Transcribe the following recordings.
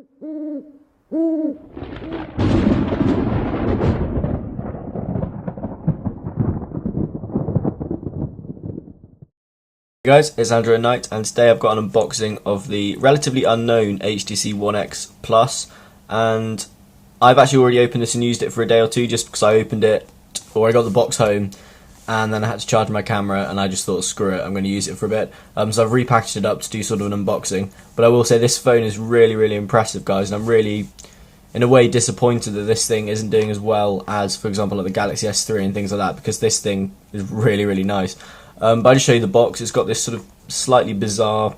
Hey guys, it's Andrew at Night, and today I've got an unboxing of the relatively unknown HTC One X Plus, and I've actually already opened this and used it for a day or two just because I opened it, or I got the box home, and then I had to charge my camera, and I just thought, screw it, I'm going to use it for a bit. So I've repackaged it up to do sort of an unboxing, but I will say this phone is really, really impressive, guys, and I'm really, in a way, disappointed that this thing isn't doing as well as, for example, like the Galaxy S3 and things like that, because this thing is really, really nice. But I'll just show you the box. It's got this sort of slightly bizarre,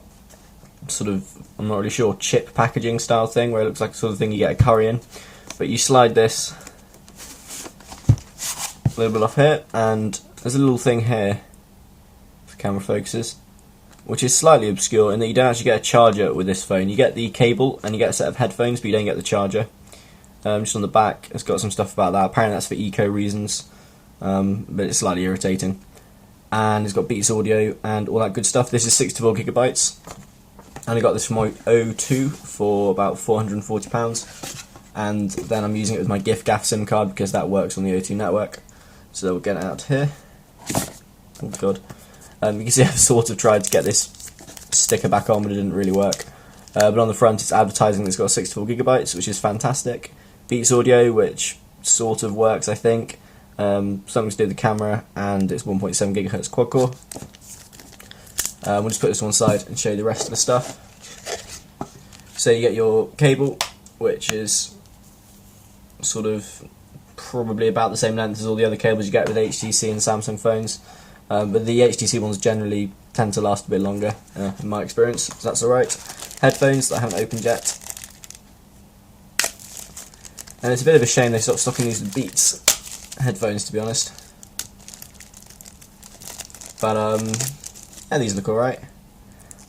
sort of, I'm not really sure, chip packaging style thing, where it looks like the sort of thing you get a curry in. But you slide this a little bit off here, and there's a little thing here, if the camera focuses, which is slightly obscure in that you don't actually get a charger with this phone. You get the cable and you get a set of headphones, but you don't get the charger. Just on the back, it's got some stuff about that. Apparently that's for eco reasons, but it's slightly irritating. And it's got Beats audio and all that good stuff. This is 64GB, and I got this from my O2 for about £440, and then I'm using it with my giffgaff SIM card because that works on the O2 network. So we'll get it out here. Oh god. You can see I've sort of tried to get this sticker back on, but it didn't really work. But on the front it's advertising that it's got 64GB, which is fantastic. Beats audio, which sort of works, I think. Something to do with the camera, and it's 1.7 GHz quad core. We'll just put this on one side and show you the rest of the stuff. So you get your cable, which is sort of probably about the same length as all the other cables you get with HTC and Samsung phones, but the HTC ones generally tend to last a bit longer, in my experience, so that's alright. Headphones that I haven't opened yet, and it's a bit of a shame they stopped stocking these with Beats headphones, to be honest, but yeah, these look alright.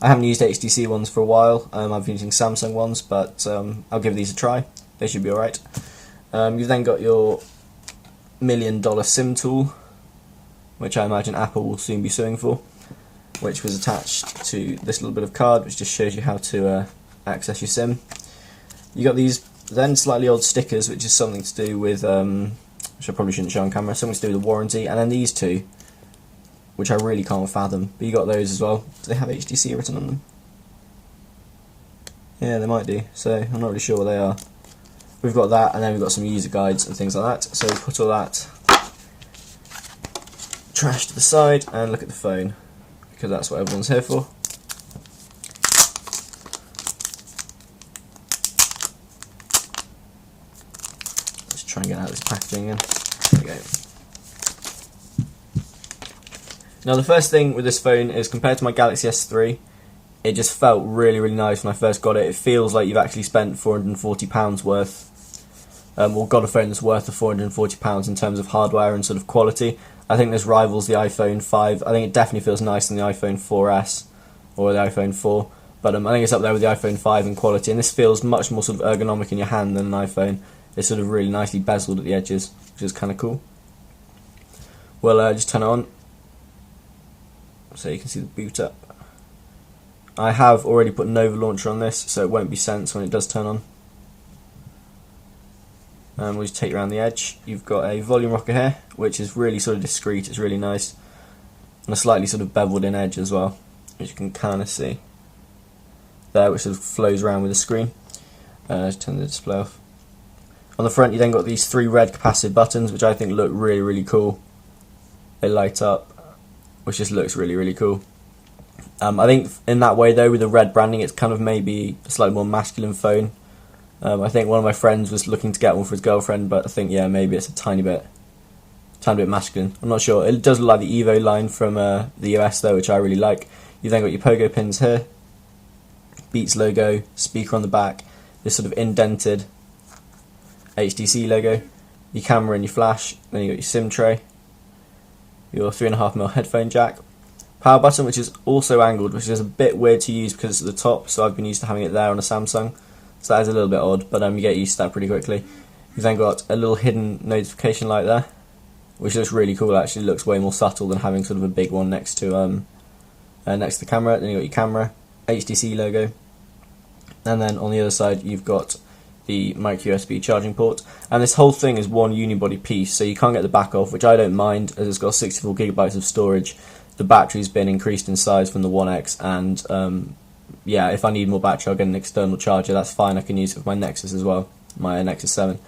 I haven't used HTC ones for a while. I've been using Samsung ones, but I'll give these a try. They should be alright. You've then got your $1 million SIM tool, which I imagine Apple will soon be suing for, which was attached to this little bit of card, which just shows you how to access your SIM. You got these then slightly odd stickers, which is something to do with which I probably shouldn't show on camera, something to do with the warranty, and then these two, which I really can't fathom, but you got those as well. Do they have HTC written on them? Yeah, they might do, so I'm not really sure what they are. We've got that, and then we've got some user guides and things like that, so we'll put all that trash to the side and look at the phone, because that's what everyone's here for. Try and get out of this packaging again. There we go. Now the first thing with this phone is, compared to my Galaxy S3, it just felt really, really nice when I first got it. It feels like you've actually spent £440 worth, or got a phone that's worth the £440 in terms of hardware and sort of quality. I think this rivals the iPhone 5. I think it definitely feels nicer than the iPhone 4S or the iPhone 4, but I think it's up there with the iPhone 5 in quality, and this feels much more sort of ergonomic in your hand than an iPhone. It's sort of really nicely bezeled at the edges, which is kind of cool. We'll just turn it on so you can see the boot up. I have already put Nova Launcher on this, so it won't be sensed when it does turn on. And we'll just take you around the edge. You've got a volume rocker here, which is really sort of discreet, it's really nice. And a slightly sort of beveled in edge as well, which you can kind of see there, which sort of flows around with the screen. Just turn the display off. On the front you then got these 3 red capacitive buttons, which I think look really, really cool. They light up, which just looks really, really cool. I think in that way though, with the red branding, it's kind of maybe a slightly more masculine phone. I think one of my friends was looking to get one for his girlfriend, but I think, yeah, maybe it's a tiny bit masculine. I'm not sure. It does look like the Evo line from the US though, which I really like. You've then got your pogo pins here, Beats logo, speaker on the back, this sort of indented HTC logo, your camera and your flash, then you got your SIM tray, your 3.5mm headphone jack, power button, which is also angled, which is a bit weird to use because it's at the top, so I've been used to having it there on a Samsung, so that is a little bit odd, but you get used to that pretty quickly. You've then got a little hidden notification light there, which looks really cool. Actually, looks way more subtle than having sort of a big one next to the camera. Then you got your camera, HTC logo, and then on the other side you've got the micro USB charging port, and this whole thing is one unibody piece, so you can't get the back off, which I don't mind as it's got 64 gigabytes of storage. The battery's been increased in size from the One X, and yeah, if I need more battery I'll get an external charger. That's fine, I can use it with my Nexus as well, my Nexus 7.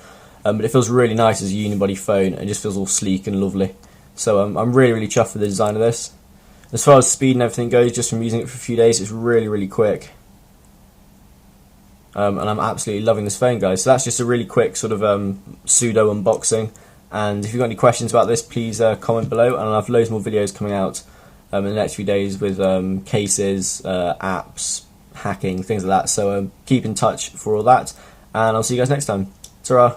But it feels really nice as a unibody phone. It just feels all sleek and lovely. So I'm really chuffed with the design of this. As far as speed and everything goes, just from using it for a few days, it's really quick. And I'm absolutely loving this phone, guys. So that's just a really quick sort of pseudo unboxing. And if you've got any questions about this, please comment below. And I'll have loads more videos coming out in the next few days with cases, apps, hacking, things like that. So keep in touch for all that. And I'll see you guys next time. Ta-ra!